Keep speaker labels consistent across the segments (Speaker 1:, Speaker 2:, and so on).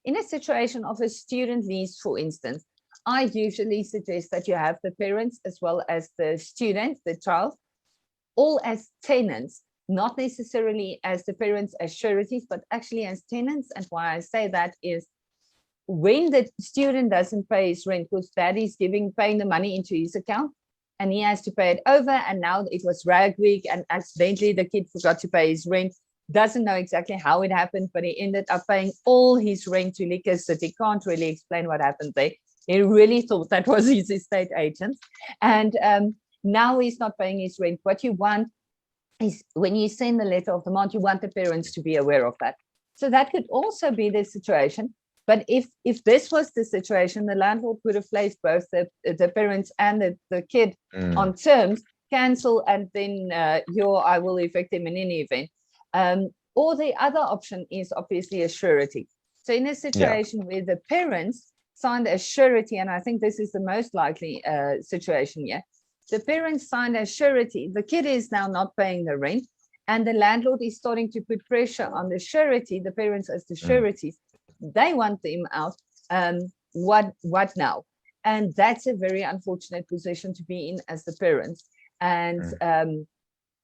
Speaker 1: in a situation of a student lease, for instance, I usually suggest that you have the parents as well as the student, the child, all as tenants, not necessarily as the parents as sureties, but actually as tenants. And why I say that is when the student doesn't pay his rent, because daddy's paying the money into his account, and he has to pay it over, and now it was rag week, and accidentally the kid forgot to pay his rent, doesn't know exactly how it happened, but he ended up paying all his rent to liquors that he can't really explain what happened there. He really thought that was his estate agent. And now he's not paying his rent. What you want is when you send the letter of demand, you want the parents to be aware of that. So that could also be the situation. But if this was the situation, the landlord would have placed both the parents and the kid on terms, cancel, and then I will evict him in any event. Or the other option is obviously a surety. So in a situation where the parents signed a surety, and I think this is the most likely situation here, the parents signed a surety, the kid is now not paying the rent, and the landlord is starting to put pressure on the surety, the parents as the sureties. They want them out. What now? And that's a very unfortunate position to be in as the parents. And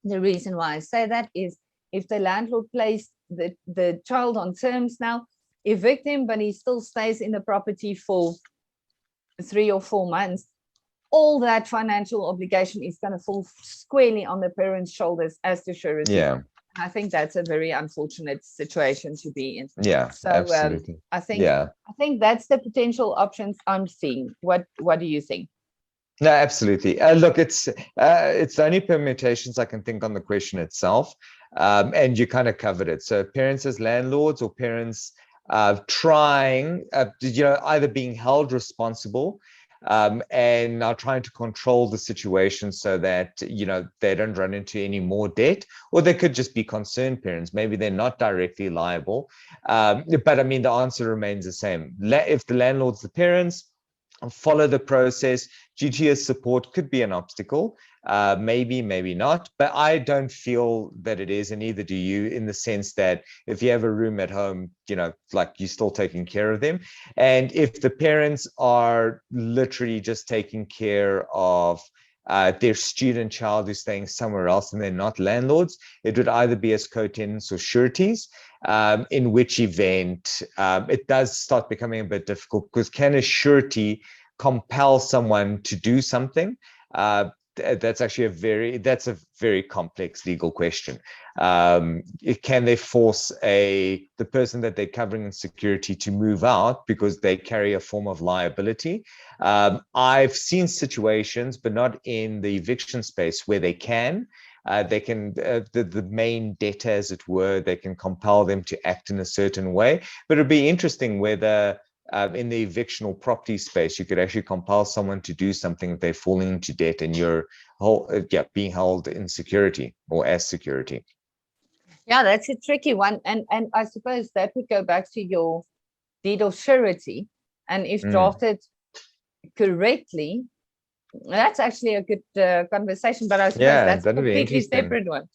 Speaker 1: the reason why I say that is if the landlord placed the child on terms now, evict him, but he still stays in the property for 3 or 4 months, all that financial obligation is going to fall squarely on the parents' shoulders as the surety.
Speaker 2: Yeah.
Speaker 1: I think that's a very unfortunate situation to be in.
Speaker 2: Yeah,
Speaker 1: so
Speaker 2: absolutely.
Speaker 1: I think that's the potential options I'm seeing. What do you think?
Speaker 2: No, absolutely. Look, it's the only permutations I can think on the question itself, and you kind of covered it. So parents as landlords, or parents trying, either being held responsible and now trying to control the situation so that, they don't run into any more debt, or they could just be concerned parents. Maybe they're not directly liable. But I mean, the answer remains the same. If the landlord's the parents, follow the process. Duty of support could be an obstacle, maybe not, but I don't feel that it is, and neither do you, in the sense that if you have a room at home, like you're still taking care of them. And if the parents are literally just taking care of their student child who's staying somewhere else and they're not landlords, it would either be as co-tenants or sureties, in which event it does start becoming a bit difficult, because can a surety compel someone to do something? That's actually a very complex legal question. Can they force the person that they're covering in security to move out because they carry a form of liability? I've seen situations, but not in the eviction space, where they can. The main debtor, as it were, they can compel them to act in a certain way. But it'd be interesting whether in the evictional property space, you could actually compel someone to do something if they're falling into debt and you're being held in security or as security.
Speaker 1: Yeah, that's a tricky one. And I suppose that would go back to your deed of surety. And if drafted correctly, that's actually a good conversation, but I suppose that's a completely separate one.